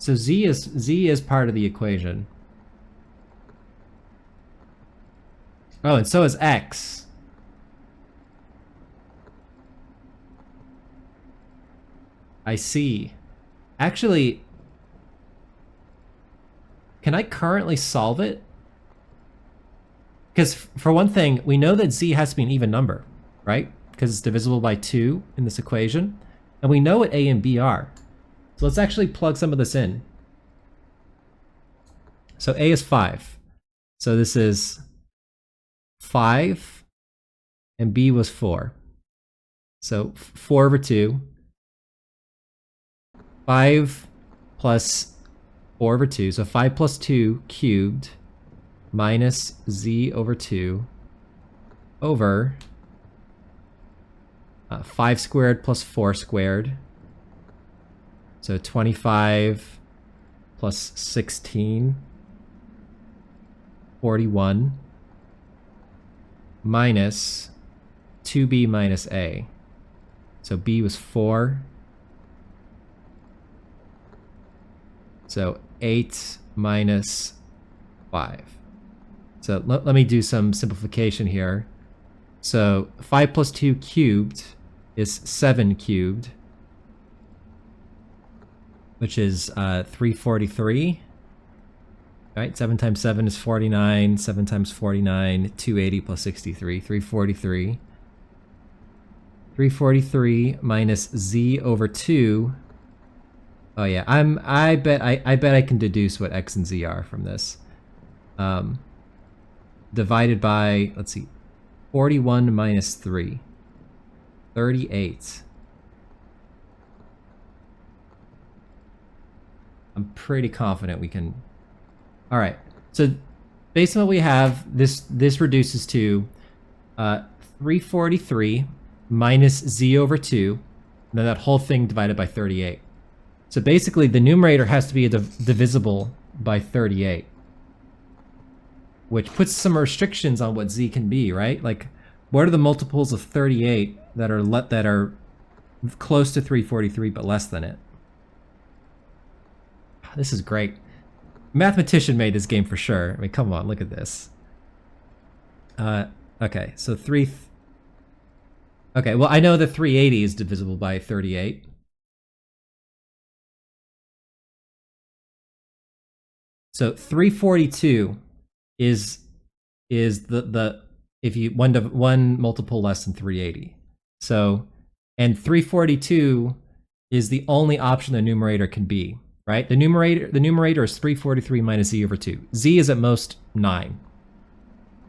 So z is part of the equation. Oh, and so is x. I see. Actually, can I currently solve it? Because for one thing, we know that z has to be an even number, right? Because it's divisible by 2 in this equation. And we know what a and b are. So let's actually plug some of this in. So a is 5. So this is 5, and b was 4. So 4 over 2. 5 plus 4 over 2. So 5 plus 2 cubed minus z over 2 over 5 squared plus 4 squared. So 25 plus 16, 41, minus 2b minus a. So b was 4. So 8 minus 5. So let me do some simplification here. So 5 plus 2 cubed is 7 cubed, which is 343. Right, 7 times 7 is 49. 7 times 49, 280 plus 63, 343. 343 minus z over 2. Oh yeah, I bet I can deduce what x and z are from this. Divided by, let's see, 41 minus 3. 38. I'm pretty confident we can. All right. So based on what we have, this reduces to 343 minus z over 2, and then that whole thing divided by 38. So basically, the numerator has to be divisible by 38, which puts some restrictions on what z can be, right? Like, what are the multiples of 38 that are close to 343 but less than it? This is great. Mathematician made this game for sure. I mean, come on, look at this. Okay, so okay, well, I know that 380 is divisible by 38. So 342 is the if you one multiple less than 380. So, and 342 is the only option the numerator can be, right? The numerator is 343 minus z over 2. Z is at most 9.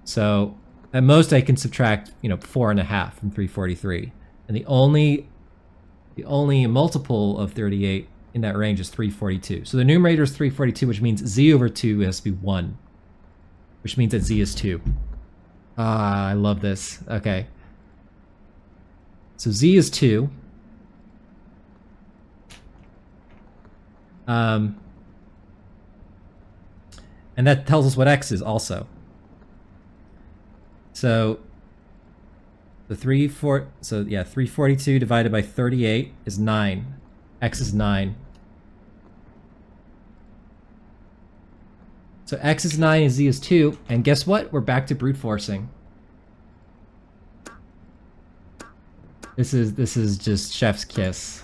So at most I can subtract, 4.5 from 343. And the only multiple of 38 in that range is 342. So the numerator is 342, which means z over 2 has to be 1, which means that z is 2. Ah, I love this. Okay. So z is 2. And that tells us what x is also. So the 342 divided by 38 is 9. X is 9. So x is 9 and z is 2. And guess what? We're back to brute forcing. This is just chef's kiss.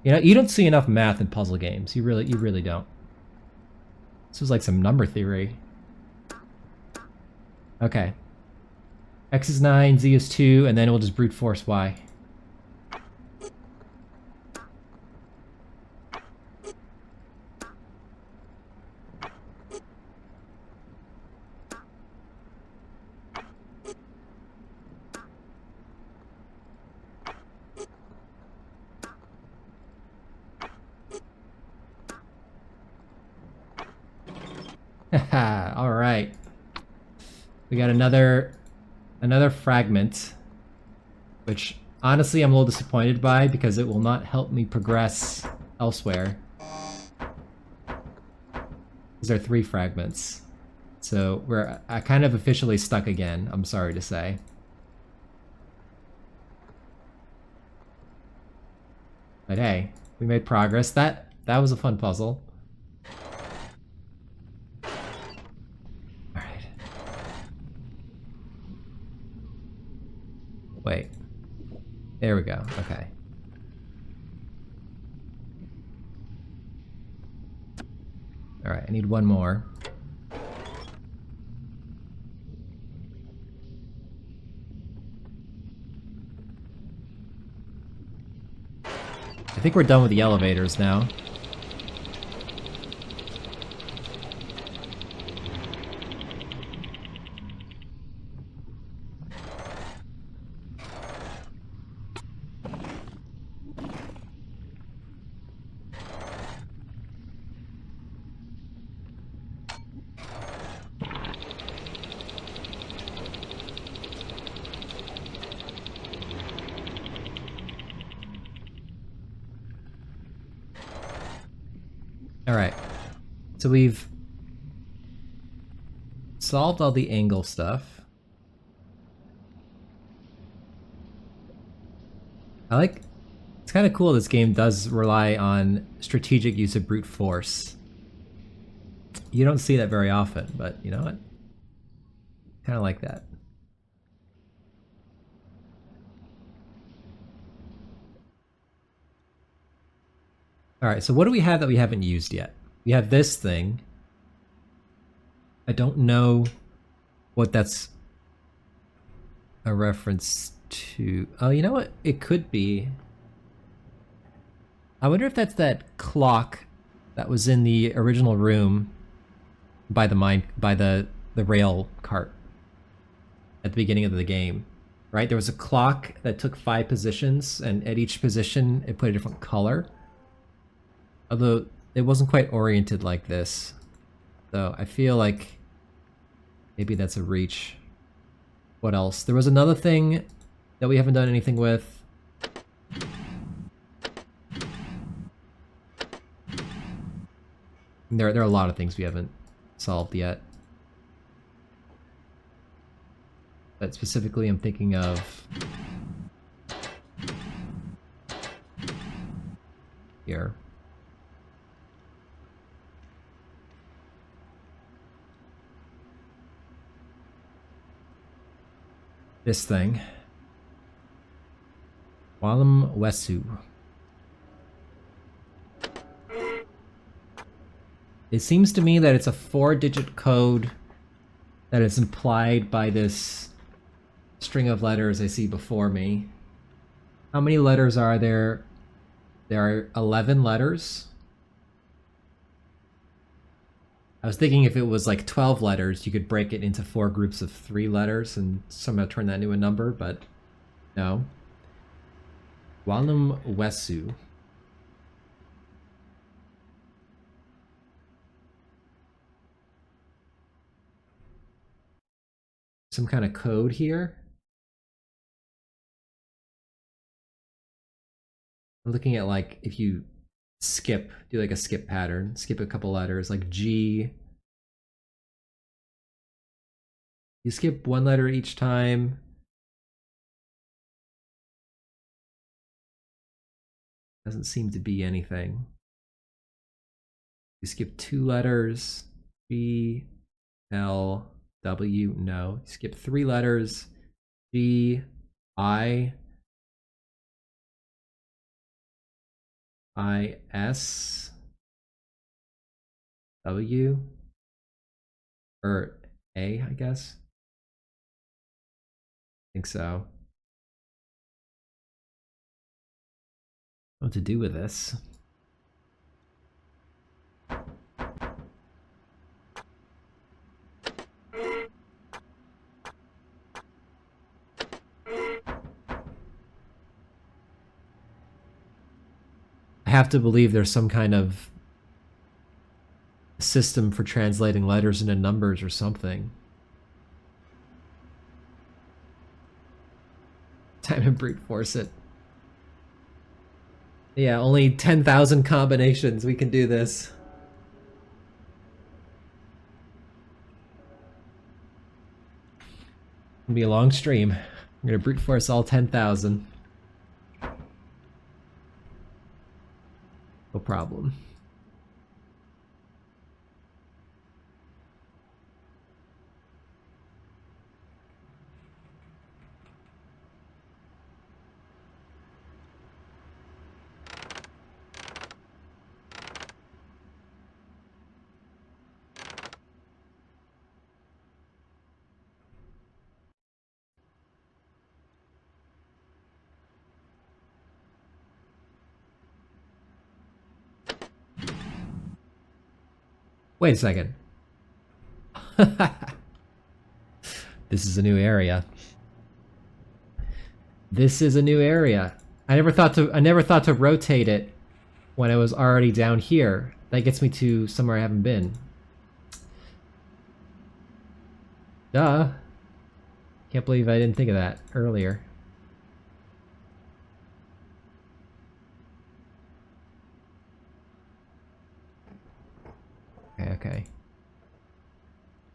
You don't see enough math in puzzle games. You really don't. This was like some number theory. Okay. X is 9, z is 2, and then we'll just brute force y. All right. We got another fragment, which honestly I'm a little disappointed by because it will not help me progress elsewhere. These are 3 fragments. So we're kind of officially stuck again, I'm sorry to say. But hey, we made progress. That That was a fun puzzle. Alright. Wait. There we go. Okay. Alright, I need one more. I think we're done with the elevators now. Alright. So we've solved all the angle stuff. It's kind of cool this game does rely on strategic use of brute force. You don't see that very often, but you know what? Kind of like that. Alright, so what do we have that we haven't used yet? We have this thing. I don't know what that's a reference to. Oh, you know what? It could be. I wonder if that's that clock that was in the original room by the rail cart at the beginning of the game. Right? There was a clock that took 5 positions, and at each position it put a different color. Although it wasn't quite oriented like this. So I feel like maybe that's a reach. What else? There was another thing that we haven't done anything with. There are a lot of things we haven't solved yet. But specifically I'm thinking of here. This thing. Walam Wesu. It seems to me that it's a 4-digit code that is implied by this string of letters I see before me. How many letters are there? There are 11 letters. I was thinking if it was like 12 letters, you could break it into 4 groups of 3 letters and somehow turn that into a number, but no. Walam Wesu. Some kind of code here. I'm looking at like if you do like a skip pattern, skip a couple letters, like G. You skip 1 letter each time. Doesn't seem to be anything. You skip 2 letters, B, L, W, no. You skip 3 letters, G, I, S, W, or A, I guess. I think so. What to do with this? I have to believe there's some kind of system for translating letters into numbers or something. Time to brute force it. Yeah, only 10,000 combinations. We can do this. It'll be a long stream. I'm gonna brute force all 10,000. No problem. Wait a second. This is a new area. This is a new area. I never thought to rotate it when I was already down here. That gets me to somewhere I haven't been. Duh. Can't believe I didn't think of that earlier. Okay.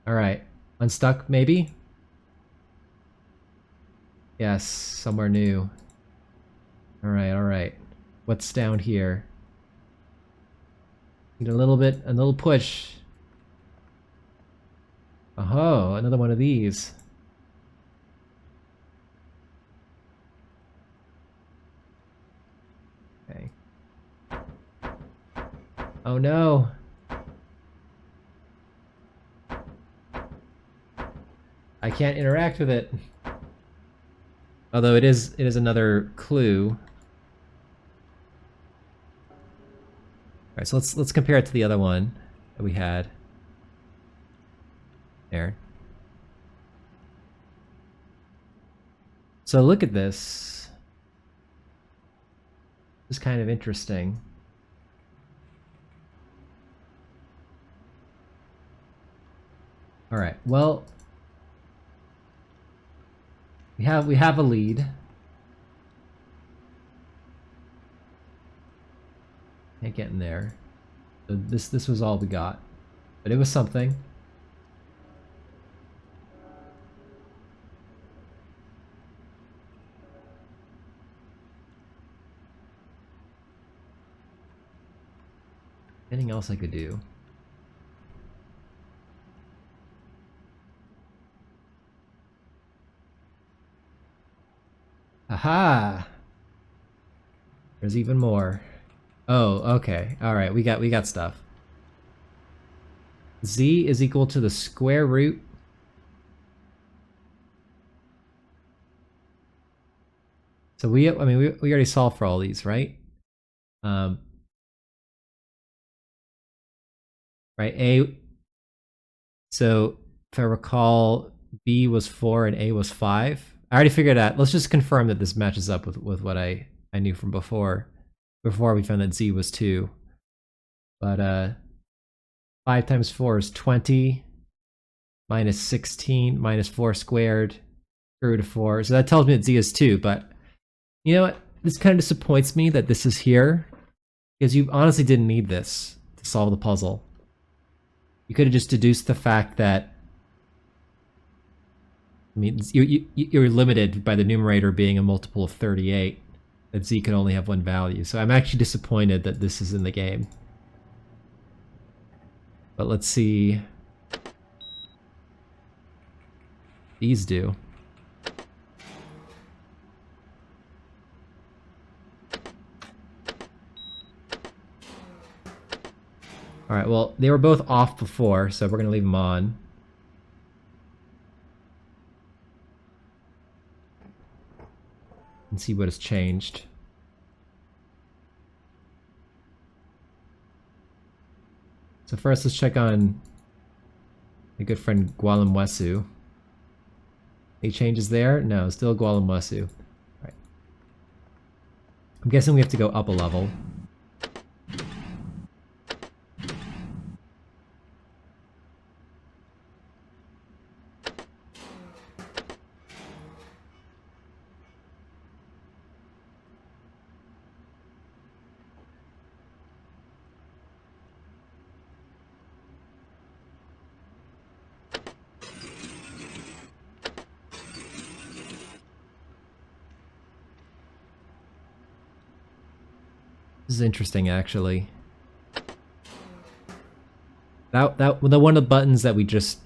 Alright. Unstuck, maybe? Yes, somewhere new. Alright. What's down here? Need a little push. Oh, another one of these. Okay. Oh no! I can't interact with it. Although it is another clue. Alright, so let's compare it to the other one that we had. There. So look at this. This is kind of interesting. Alright, well, we have a lead. Can't get in there. So this was all we got. But it was something. Anything else I could do? Aha! There's even more. Oh, okay. Alright, we got stuff. Z is equal to the square root. So we already solved for all these, right? Right, A. So if I recall, B was 4 and A was 5. I already figured out. Let's just confirm that this matches up with what I knew from before. Before we found that Z was 2. But 5 times 4 is 20. Minus 16 minus 4 squared. Square root of 4. So that tells me that Z is 2. But you know what? This kind of disappoints me that this is here. Because you honestly didn't need this to solve the puzzle. You could have just deduced the fact that, I mean, you're limited by the numerator being a multiple of 38, that Z can only have one value. So I'm actually disappointed that this is in the game. But let's see. These do. Alright, well, they were both off before, so we're going to leave them on. And see what has changed. So first, let's check on my good friend Gwalumwesu. Any changes there? No, still Gwalumwesu. Alright. I'm guessing we have to go up a level. This is interesting, actually. The one of the buttons that we just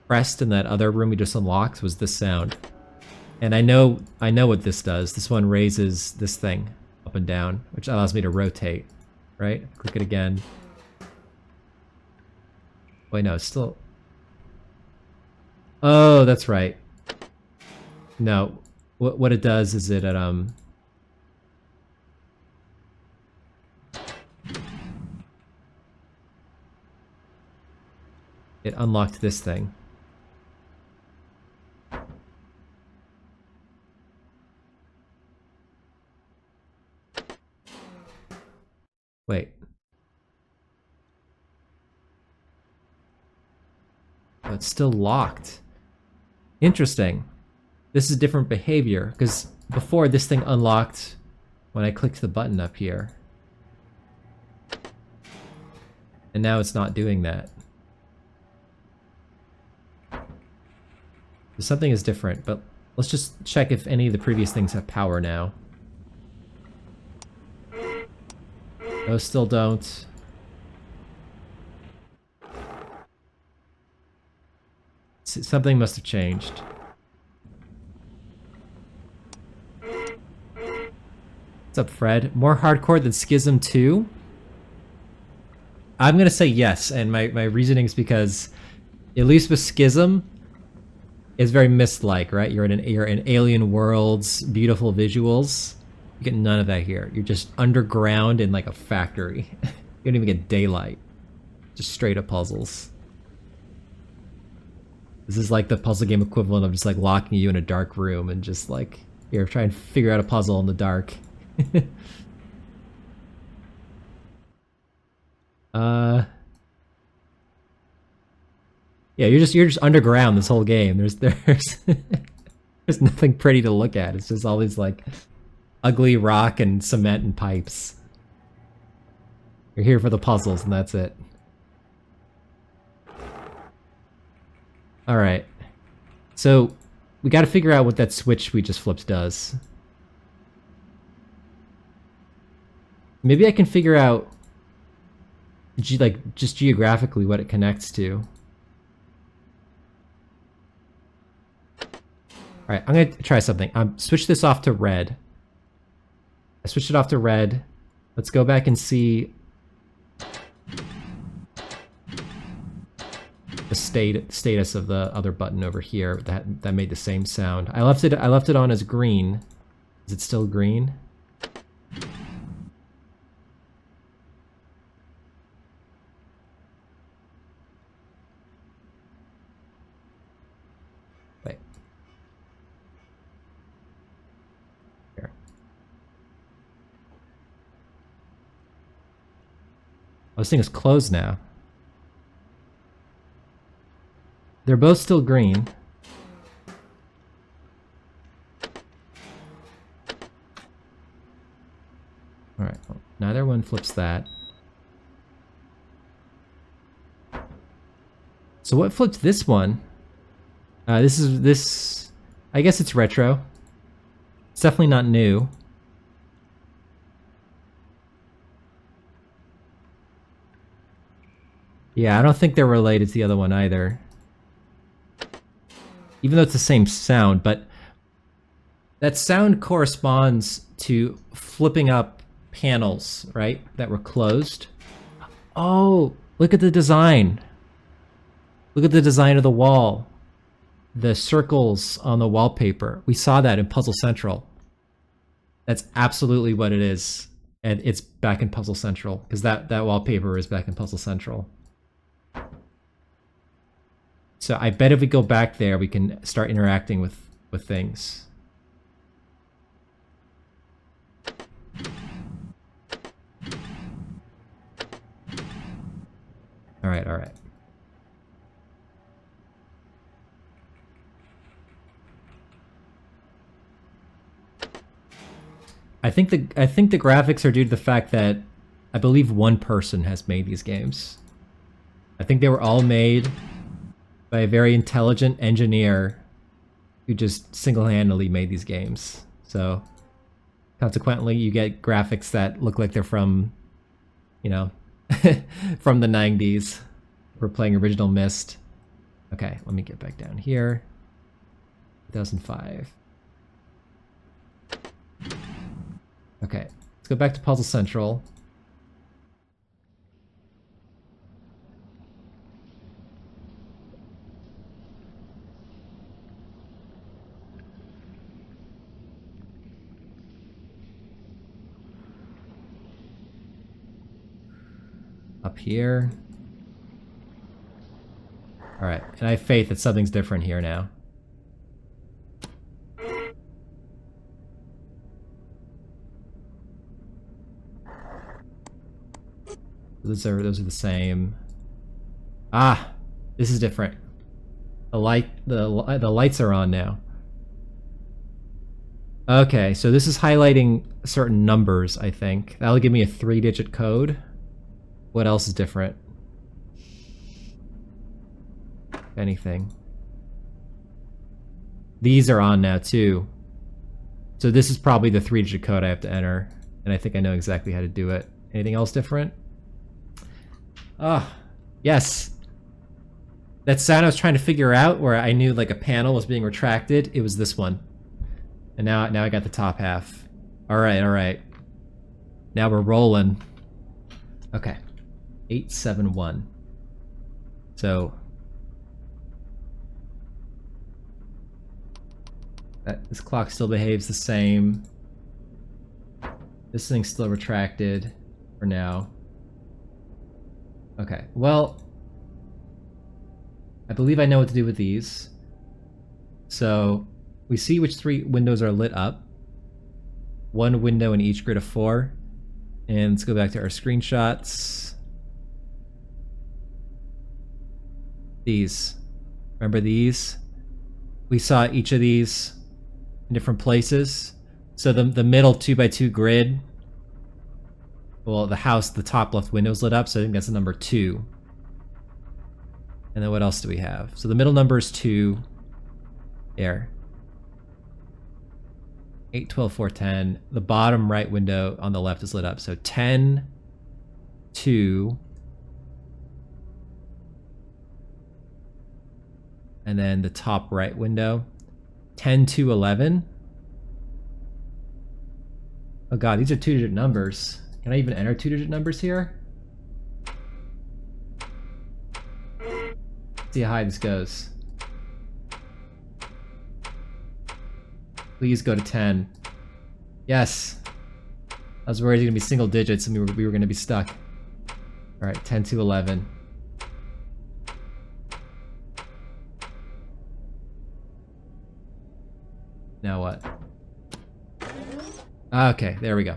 pressed in that other room we just unlocked was this sound. And I know what this does. This one raises this thing up and down, which allows me to rotate, right? Click it again. Wait, no, it's still... Oh, that's right. No, what it does is it it unlocked this thing. Wait. Oh, it's still locked. Interesting. This is different behavior, because before this thing unlocked when I clicked the button up here. And now it's not doing that. So something is different, but let's just check if any of the previous things have power now. Those still don't. Something must have changed. What's up, Fred? More hardcore than Schism 2? I'm gonna say yes, and my reasoning is because, at least with Schism, it's very Myst-like, right? You're in alien worlds, beautiful visuals. You get none of that here. You're just underground in like a factory. You don't even get daylight. Just straight up puzzles. This is like the puzzle game equivalent of just like locking you in a dark room and just like, here, try and figure out a puzzle in the dark. Yeah, you're just underground this whole game. There's there's nothing pretty to look at. It's just all these like ugly rock and cement and pipes. You're here for the puzzles and that's it. All right. So we got to figure out what that switch we just flipped does. Maybe I can figure out like just geographically what it connects to. All right, I'm gonna try something. Switch this off to red. I switched it off to red. Let's go back and see the status of the other button over here that made the same sound. I left it on as green. Is it still green? Wait. Here. Oh, this thing is closed now. They're both still green. Alright, well, neither one flips that. So what flipped this one? This I guess it's retro. It's definitely not new. Yeah, I don't think they're related to the other one either. Even though it's the same sound, but that sound corresponds to flipping up panels, right? That were closed. Oh, look at the design. Look at the design of the wall. The circles on the wallpaper. We saw that in Puzzle Central. That's absolutely what it is. And it's back in Puzzle Central, because that wallpaper is back in Puzzle Central. So I bet if we go back there, we can start interacting with things. All right, all right. I think the graphics are due to the fact that I believe one person has made these games. I think they were all made by a very intelligent engineer who just single-handedly made these games. So consequently, you get graphics that look like they're from, you know, from the 90s. We're playing original Myst. Okay, let me get back down here. 2005. Okay, let's go back to Puzzle Central. Up here. All right, and I have faith that something's different here now. Those are the same. Ah, this is different. The lights are on now. Okay, so this is highlighting certain numbers, I think. That'll give me a 3-digit code. What else is different? Anything. These are on now too. So this is probably the 3-digit code I have to enter. And I think I know exactly how to do it. Anything else different? Ah, yes. That sound I was trying to figure out where I knew like a panel was being retracted, it was this one. And now I got the top half. Alright, alright. Now we're rolling. Okay. 871. So this clock still behaves the same. This thing's still retracted for now. Okay, well, I believe I know what to do with these. So we see which 3 windows are lit up. 1 window in each grid of 4. And let's go back to our screenshots. These. Remember these? We saw each of these in different places. So the middle 2x2 grid, well, the house, the top left window is lit up, so I think that's the number 2. And then what else do we have? So the middle number is 2. There. 8, 12, 4, 10. The bottom right window on the left is lit up. So 10, 2. And then the top right window. 10, 2, 11. Oh god, these are 2-digit numbers. Can I even enter 2-digit numbers here? Let's see how high this goes. Please go to 10. Yes. I was worried it was gonna be single digits and we were gonna be stuck. Alright, 10 to 11. Now what? Okay, there we go.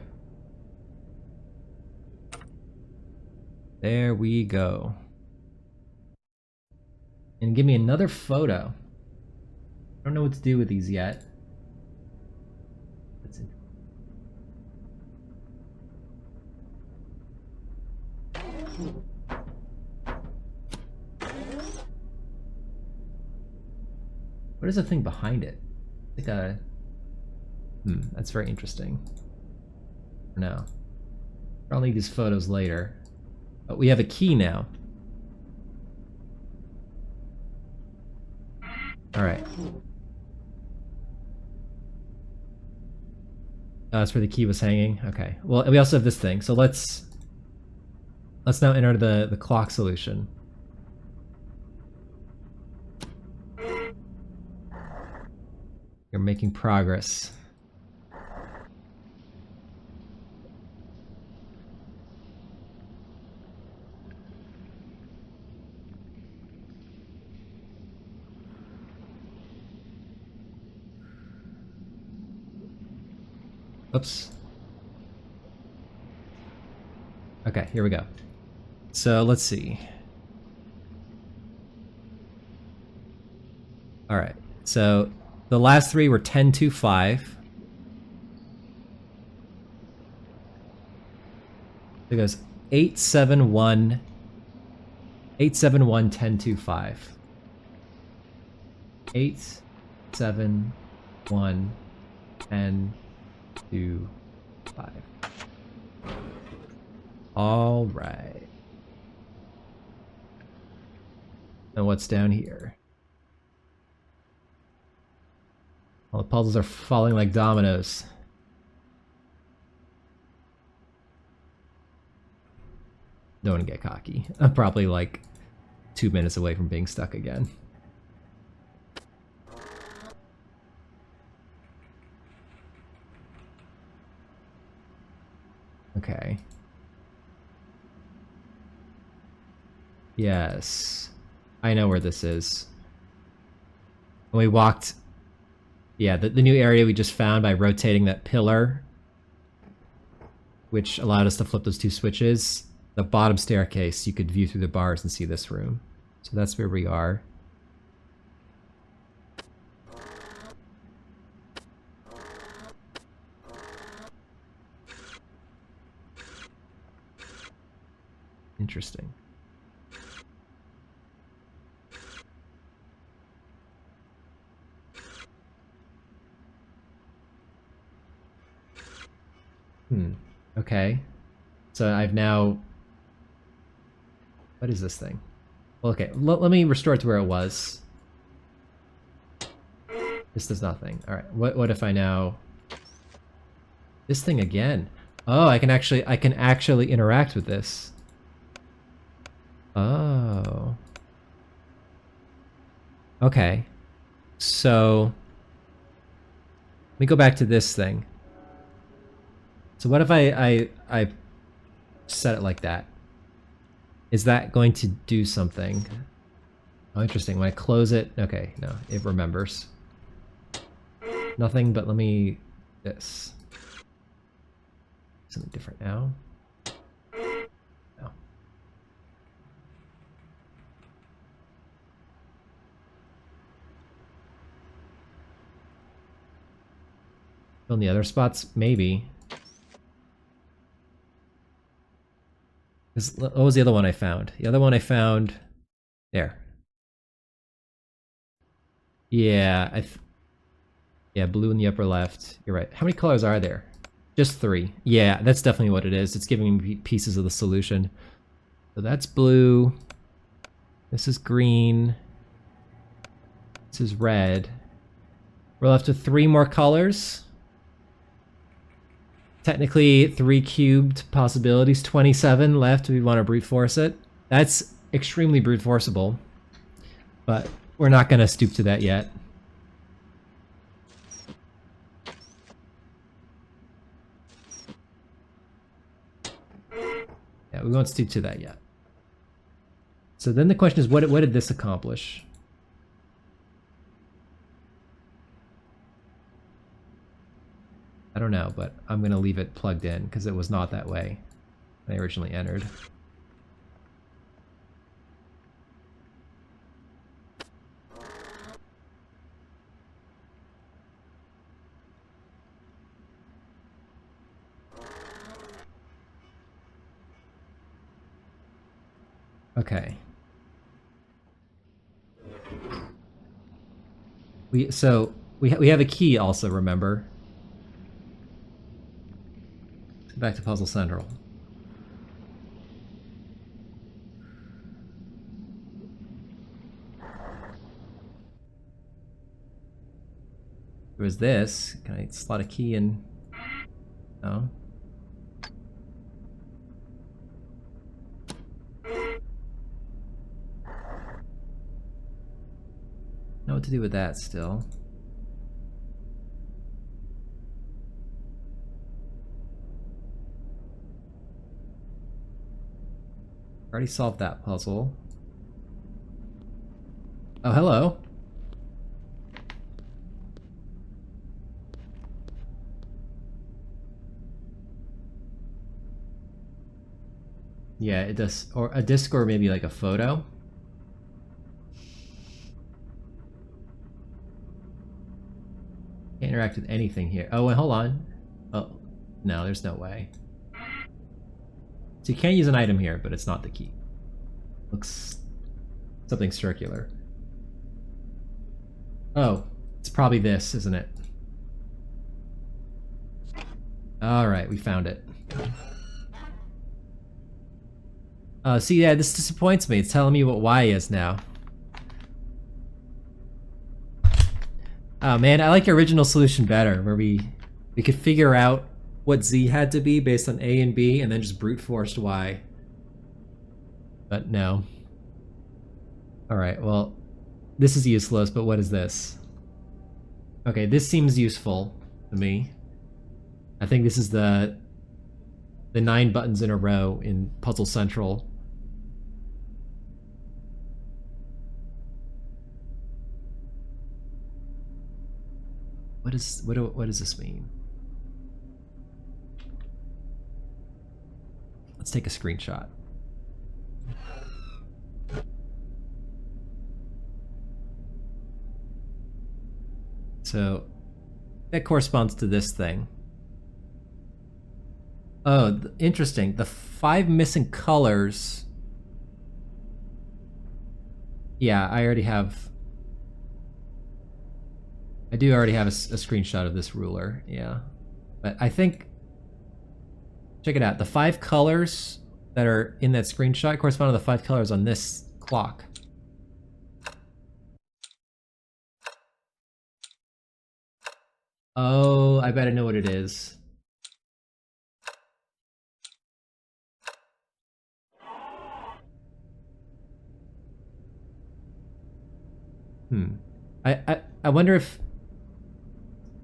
There we go. And give me another photo. I don't know what to do with these yet. Let's see. What is the thing behind it? Like a... that's very interesting. No. I'll need these photos later. But we have a key now. Alright. That's where the key was hanging? Okay. Well, we also have this thing, so let's now enter the clock solution. You're making progress. Oops. Okay, here we go. So let's see. Alright, so the last 3 were 10, 2, 5. It goes 8, 7, 1, 8, 7, 1, 10, 2, 5. 8, 7, 1, 10, 2, 5. All right. And what's down here? Well, the puzzles are falling like dominoes. Don't want to get cocky. I'm probably like 2 minutes away from being stuck again. Okay. Yes. I know where this is. And we walked... Yeah, the new area we just found by rotating that pillar, which allowed us to flip those 2 switches. The bottom staircase, you could view through the bars and see this room. So that's where we are. Interesting. Okay. So I've now... What is this thing? Well, okay, let me restore it to where it was. This does nothing. Alright, what if I now... This thing again. Oh, I can actually interact with this. Oh. Okay. So... Let me go back to this thing. So what if I set it like that? Is that going to do something? Oh, interesting. When I close it... Okay, no, it remembers. Nothing, but let me... This. Something different now. No. On the other spots? Maybe. What was the other one I found? The other one I found... There. Yeah, yeah, blue in the upper left. You're right. How many colors are there? Just 3. Yeah, that's definitely what it is. It's giving me pieces of the solution. So that's blue. This is green. This is red. We're left with 3 more colors. Technically 3 cubed possibilities, 27 left if we want to brute force it. That's extremely brute forceable, but we're not going to stoop to that yet. Yeah, we won't stoop to that yet. So then the question is, what did this accomplish? I don't know, but I'm going to leave it plugged in because it was not that way when I originally entered. Okay. We have a key also, remember? Back to Puzzle Central. There was this. Can I slot a key in? No. Know what to do with that still. Already solved that puzzle. Oh, hello. Yeah, it does. Or a disc or maybe like a photo. Can't interact with anything here. Oh, wait, hold on. Oh, no, there's no way. So you can't use an item here, but it's not the key. Looks something circular. Oh, it's probably this, isn't it? Alright, we found it. See, yeah, this disappoints me. It's telling me what Y is now. Oh man, I like your original solution better, where we could figure out what Z had to be based on A and B, and then just brute forced Y. But no. Alright, well, this is useless, but what is this? Okay, this seems useful to me. I think this is the 9 buttons in a row in Puzzle Central. what does this mean? Let's take a screenshot. So that corresponds to this thing. Oh, interesting. The 5 missing colors. Yeah, I do already have a screenshot of this ruler, yeah. But I think, check it out. The 5 colors that are in that screenshot correspond to the 5 colors on this clock. Oh, I bet I know what it is. I wonder if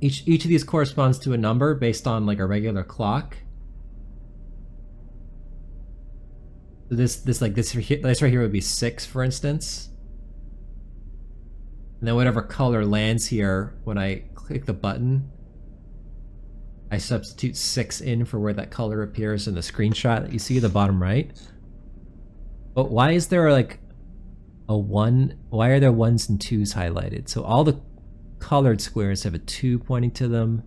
each of these corresponds to a number based on like a regular clock. So this right here would be 6, for instance. And then whatever color lands here when I click the button, I substitute 6 in for where that color appears in the screenshot that you see at the bottom right. But why is there like a 1? Why are there 1s and 2s highlighted? So all the colored squares have a 2 pointing to them.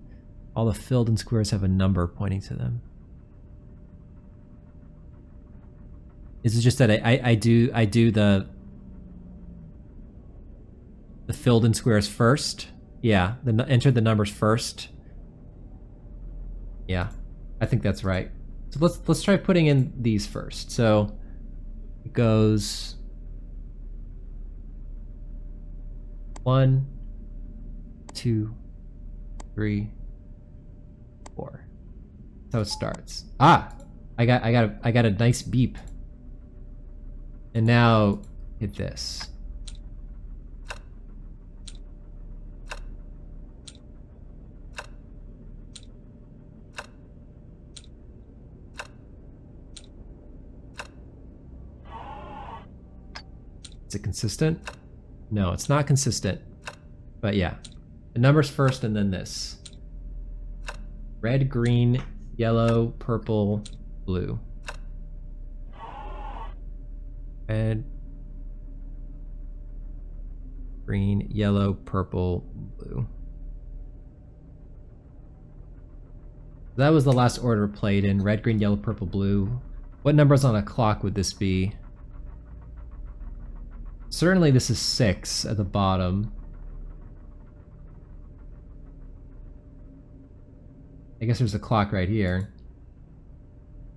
All the filled in squares have a number pointing to them. Is it just that I do the filled in squares first? Yeah, enter the numbers first. Yeah, I think that's right. So let's try putting in these first. So it goes 1, 2, 3, 4. That's how it starts. Ah, I got a nice beep. And now hit this. Is it consistent? No, it's not consistent. But yeah, the numbers first and then this. Red, green, yellow, purple, blue. Red, green, yellow, purple, blue. That was the last order played in. Red, green, yellow, purple, blue. What numbers on a clock would this be? Certainly this is 6 at the bottom. I guess there's a clock right here.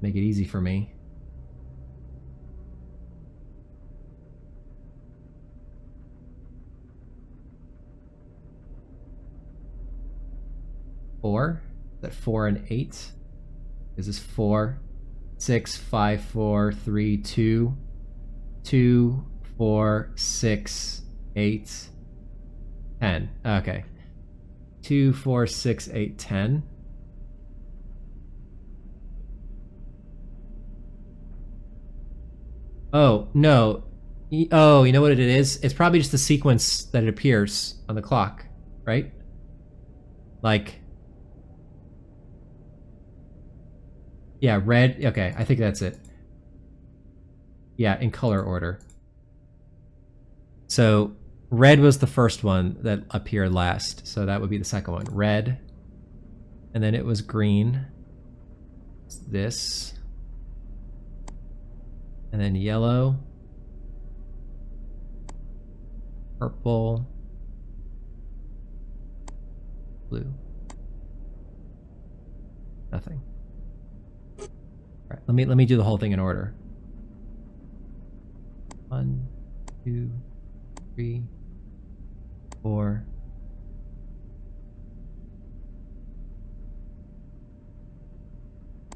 Make it easy for me. Four? Is that 4 and 8? Is this 4, 6, 5, 4, 3, 2, 2, 4, 6, 8, 10. Okay. 2, 4, 6, 8, 10. Oh, no. Oh, you know what it is? It's probably just the sequence that it appears on the clock, right? Like... Yeah, red. Okay, I think that's it. Yeah, in color order. So red was the first one that appeared last. So that would be the second one. Red. And then it was green. It's this. And then yellow. Purple. Blue. Nothing. All right, let me do the whole thing in order. 1, 2, 3, 4.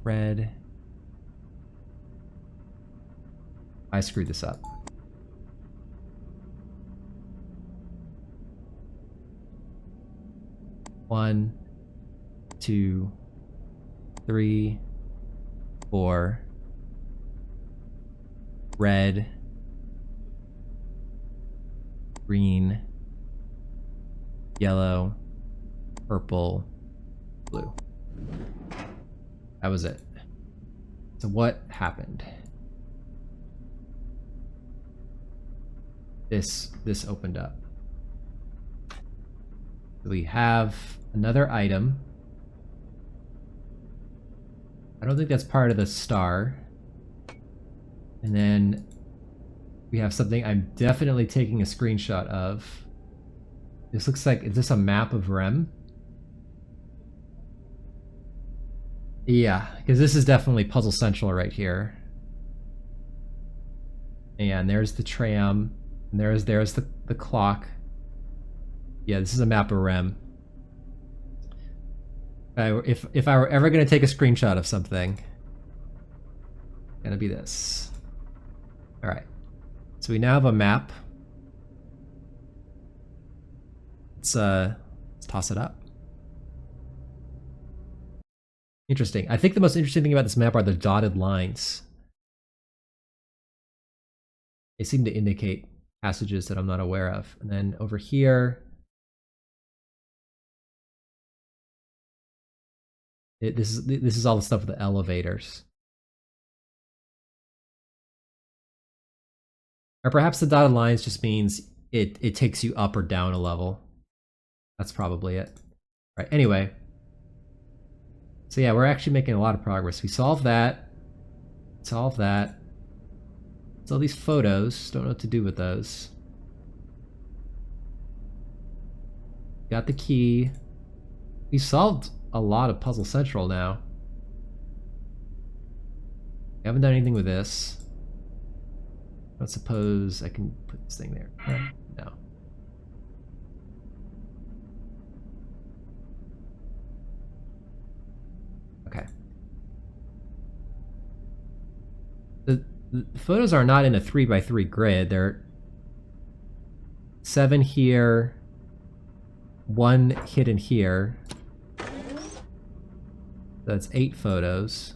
Red. I screwed this up. One, 2, 3, 4. Red. Green. Yellow. purple, blue. That was it. So what happened? This opened up. So we have another item. I don't think that's part of the star. And then we have something I'm definitely taking a screenshot of. This looks like, is this a map of Rhem? Yeah, because this is definitely Puzzle Central right here. And there's the tram, and there's the clock. Yeah, this is a map of Rhem. If I were ever gonna take a screenshot of something, it's gonna be this. All right, so we now have a map. Let's toss it up. Interesting. I think the most interesting thing about this map are the dotted lines. They seem to indicate passages that I'm not aware of. And then over here, this is all the stuff with the elevators. Or perhaps the dotted lines just means it takes you up or down a level. That's probably it. All right, anyway. So yeah, we're actually making a lot of progress. We solved that. Solved that. It's all these photos. Don't know what to do with those. Got the key. We solved a lot of Puzzle Central now. We haven't done anything with this. I don't suppose I can put this thing there. No. Okay. The photos are not in a 3x3 grid. They're 7 here, 1 hidden here. That's 8 photos.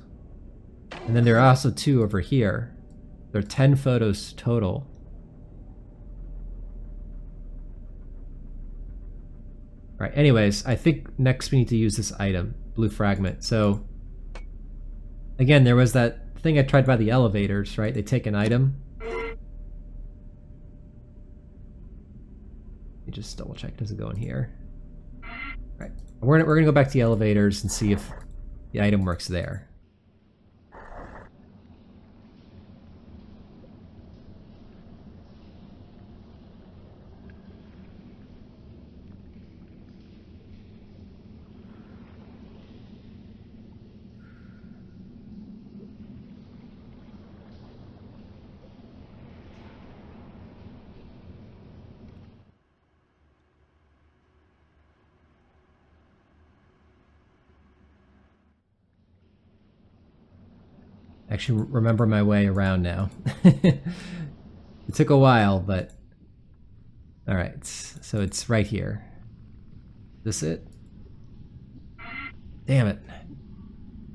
And then there are also 2 over here. There are 10 photos total. All right, anyways, I think next we need to use this item, blue fragment. So again, there was that thing I tried by the elevators, right? They take an item. Let me just double check, does it go in here? All right, we're gonna go back to the elevators and see if the item works there. Actually remember my way around now. It took a while, but all right, so it's right here. Is this it? Damn it.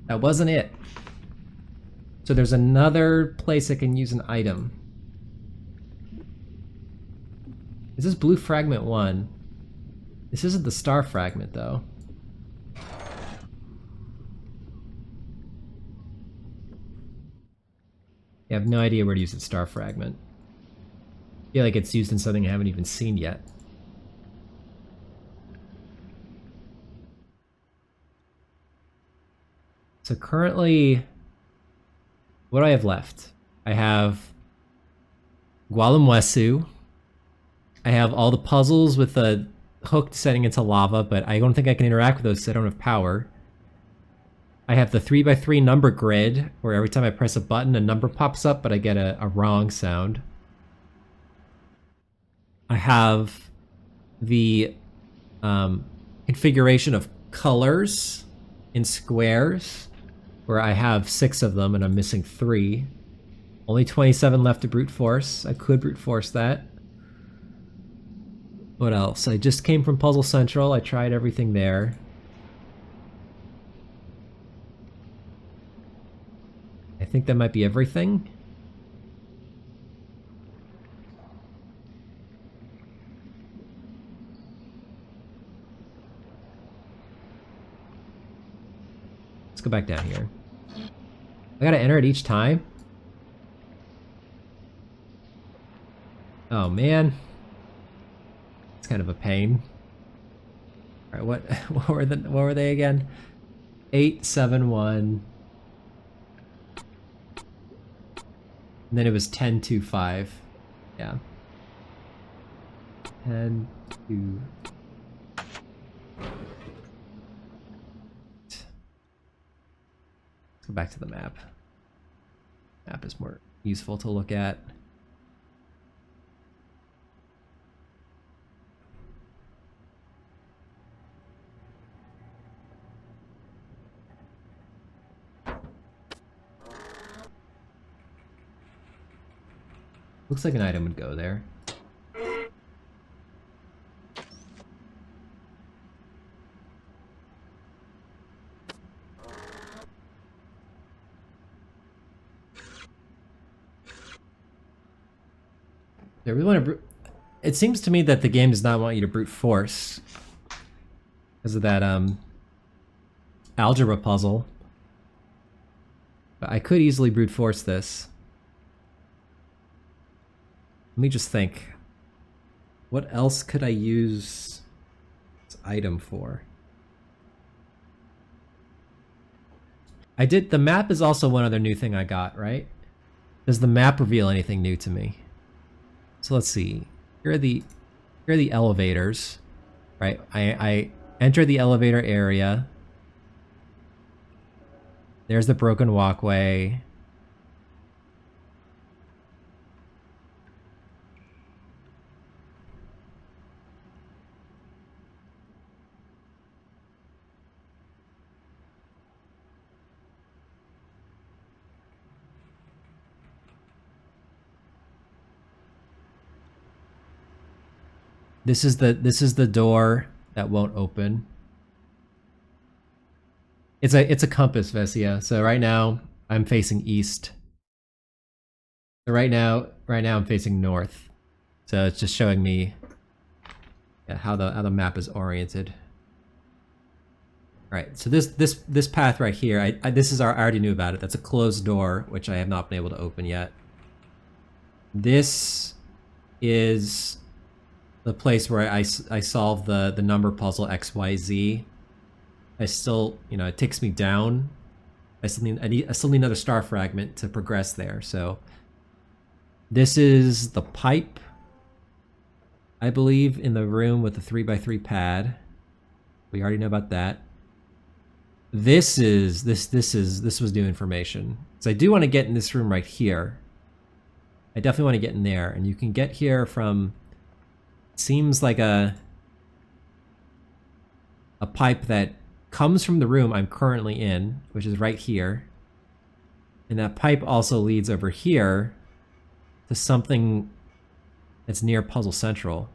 That wasn't it. So there's another place I can use an item. Is this blue fragment 1? This isn't the star fragment though. I have no idea where to use the star fragment. I feel like it's used in something I haven't even seen yet. So currently, what do I have left? I have Gualamwesu. I have all the puzzles with the hook descending into lava, but I don't think I can interact with those because I don't have power. I have the 3x3 number grid, where every time I press a button, a number pops up, but I get a wrong sound. I have the configuration of colors in squares, where I have 6 of them and I'm missing 3. Only 27 left to brute force. I could brute force that. What else? I just came from Puzzle Central. I tried everything there. I think that might be everything. go back down here. I gotta enter it each time? Oh man. It's kind of a pain. Alright, what were they again? 871. And then it was 1025. Yeah. 10 2. Let's go back to the map. Map is more useful to look at. Looks like an item would go there. I really want to. It seems to me that the game does not want you to brute force because of that algebra puzzle. But I could easily brute force this. Let me just think. What else could I use this item for? I did. The map is also one other new thing I got, right? Does the map reveal anything new to me? So let's see. Here are the elevators, right? I enter the elevator area. There's the broken walkway. This is the door that won't open. It's a compass, Vesia. So right now I'm facing east. So right now I'm facing north. So it's just showing me how the map is oriented. All right. So this path right here, I already knew about it. That's a closed door, which I have not been able to open yet. This is the place where I solve the number puzzle XYZ. I still, it takes me down. I still need another star fragment to progress there. So this is the pipe, I believe, in the room with the 3x3 pad. We already know about that. This was new information. So I do want to get in this room right here. I definitely want to get in there, and you can get here from. Seems like a pipe that comes from the room I'm currently in, which is right here. And that pipe also leads over here to something that's near Puzzle Central.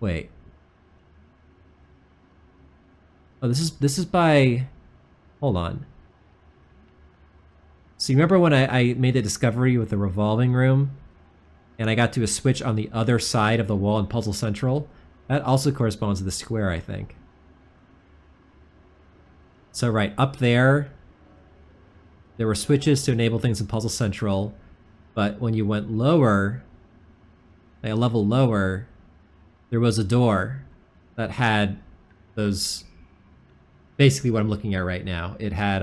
Wait. Oh, this is by. Hold on. So you remember when I made the discovery with the revolving room? And I got to a switch on the other side of the wall in Puzzle Central. That also corresponds to the square, I think. So right, up there were switches to enable things in Puzzle Central, but when you went lower, like a level lower, there was a door that had those, basically what I'm looking at right now. It had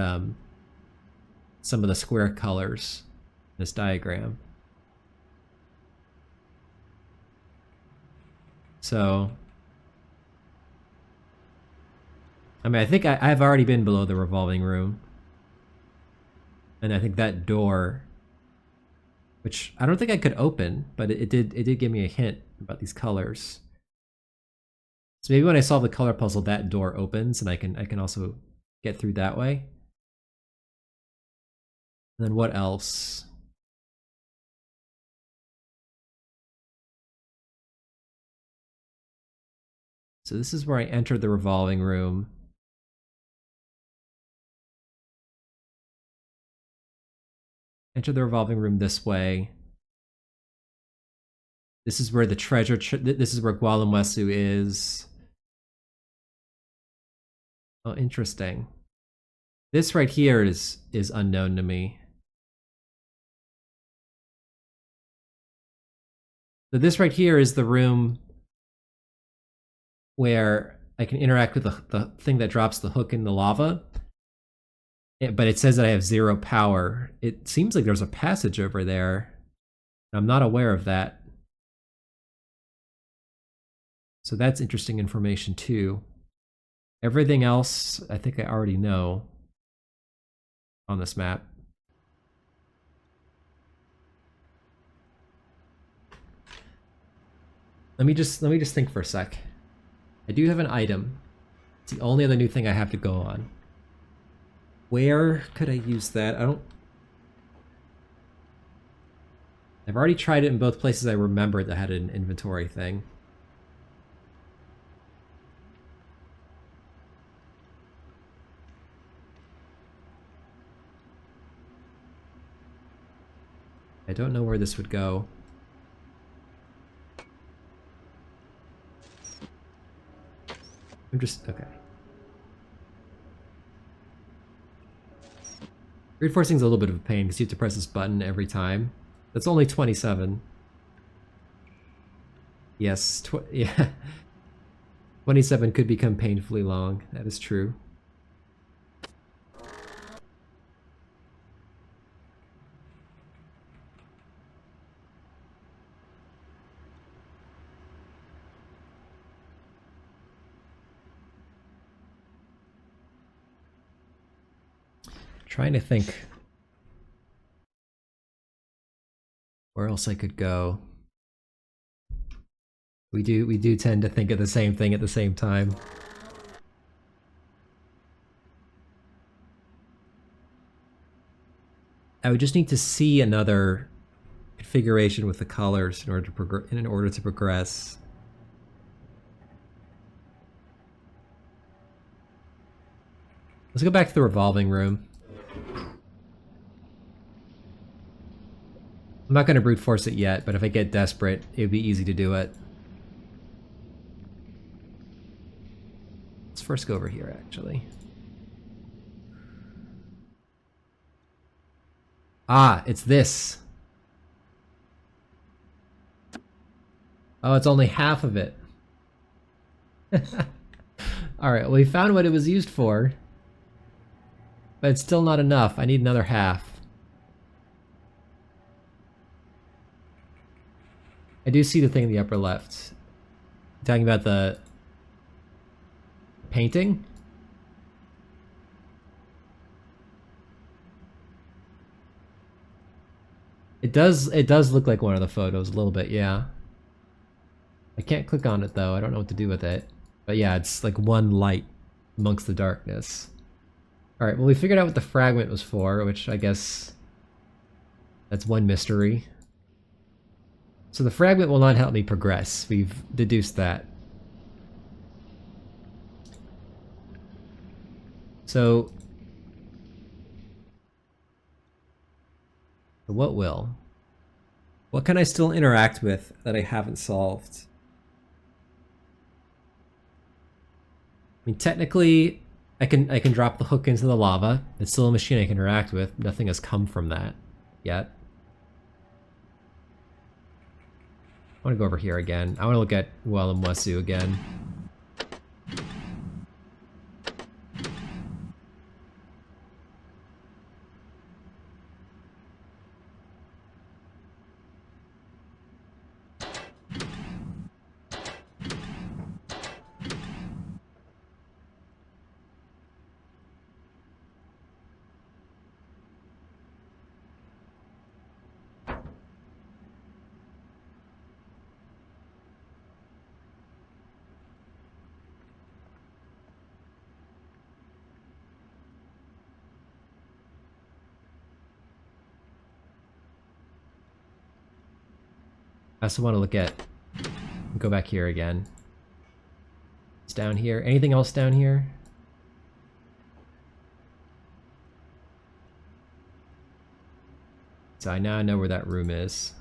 some of the square colors in this diagram. So, I mean, I think I've already been below the revolving room. And I think that door, which I don't think I could open, but it did give me a hint about these colors. So maybe when I solve the color puzzle, that door opens and I can also get through that way. And then what else? So this is where I entered the revolving room. Enter the revolving room this way. This is where the treasure, this is where Gwalimwesu is. Oh, interesting. This right here is unknown to me. So this right here is the room where I can interact with the thing that drops the hook in the lava. But it says that I have 0 power. It seems like there's a passage over there. I'm not aware of that. So that's interesting information too. Everything else, I think I already know on this map. Let me just think for a sec. I do have an item. It's the only other new thing I have to go on. Where could I use that? I've already tried it in both places I remembered that had an inventory thing. I don't know where this would go. I'm just, okay. Reinforcing is a little bit of a pain because you have to press this button every time. That's only 27. Yes, yeah. 27 could become painfully long. That is true. Trying to think where else I could go. We do tend to think of the same thing at the same time. I would just need to see another configuration with the colors in order to progress. Let's go back to the revolving room. I'm not going to brute force it yet, but if I get desperate, it would be easy to do it. Let's first go over here, actually. Ah, it's this. Oh, it's only half of it. Alright, well, we found what it was used for. But it's still not enough. I need another half. I do see the thing in the upper left. Talking about the painting? It does look like one of the photos a little bit, yeah. I can't click on it though. I don't know what to do with it. But yeah, it's like one light amongst the darkness. Alright, well we figured out what the fragment was for, which I guess that's one mystery. So the fragment will not help me progress. We've deduced that. So what will? What can I still interact with that I haven't solved? I mean, technically, I can drop the hook into the lava. It's still a machine I can interact with. Nothing has come from that yet. I want to go over here again. I want to look at Walamwasu again. I also want to look at, go back here again. It's down here. Anything else down here? So I now know where that room is.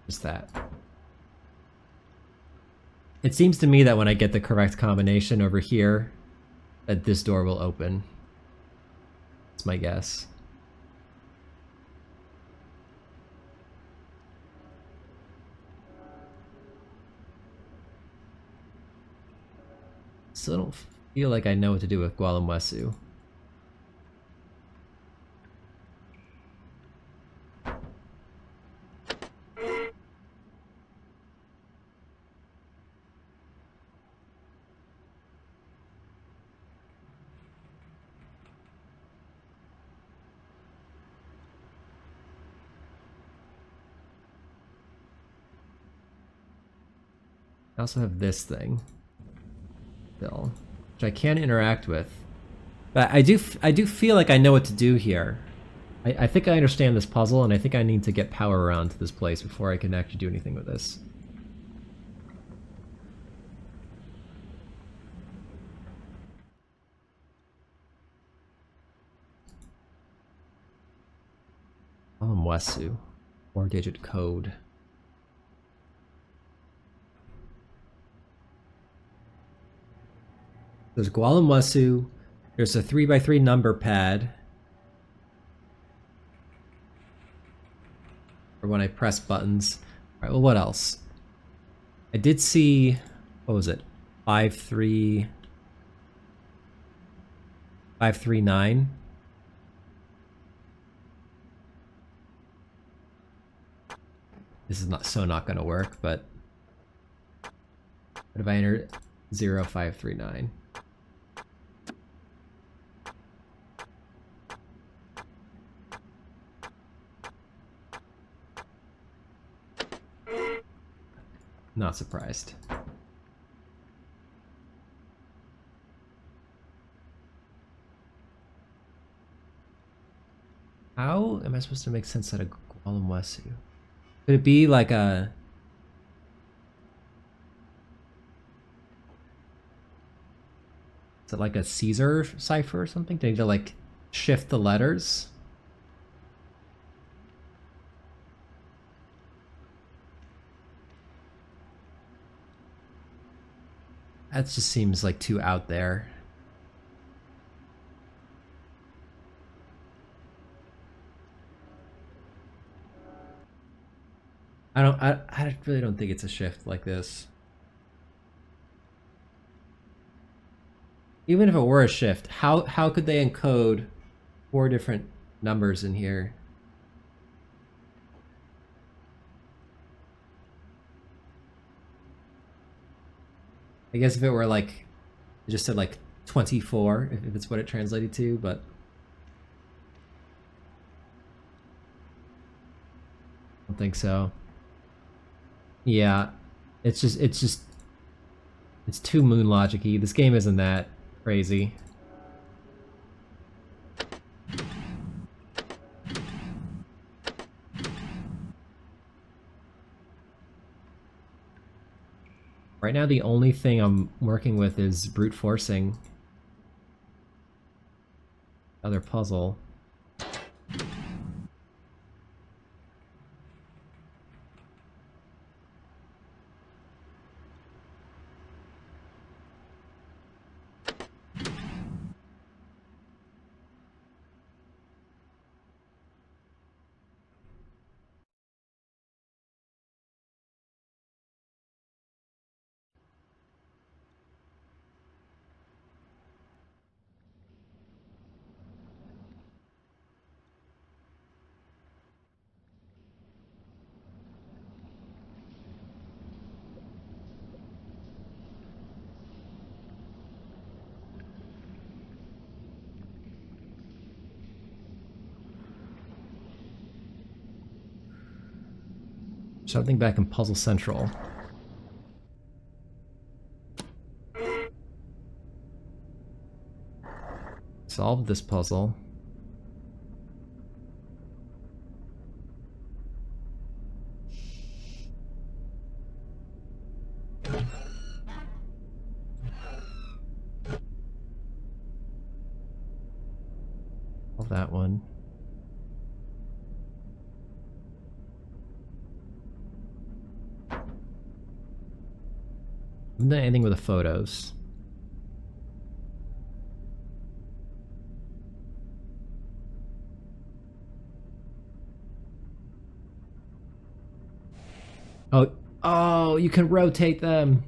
Just that. It seems to me that when I get the correct combination over here, that this door will open. That's my guess. Still don't feel like I know what to do with Gwalumwesu. I also have this thing still, which I can interact with. But I do feel like I know what to do here. I think I understand this puzzle, and I think I need to get power around to this place before I can actually do anything with this. Gwalumwesu. 4-digit code. There's Gwalumwesu. There's a 3x3 number pad. Or when I press buttons. Alright, well, what else? I did see, what was it? 539. This is not gonna work, but what if I enter 0539? Not surprised. How am I supposed to make sense out of Gwalumwesu? Could it be like a... Is it like a Caesar cipher or something? Do I need to like shift the letters? That just seems like too out there. I really don't think it's a shift like this. Even if it were a shift, how could they encode 4 different numbers in here? I guess if it were like, it just said like 24, if it's what it translated to, but I don't think so. Yeah, it's too moon logic-y. This game isn't that crazy. Right now, the only thing I'm working with is brute forcing. Other puzzle. Something back in Puzzle Central. Solve this puzzle. Solve that one. I haven't done anything with the photos. Oh, oh, you can rotate them.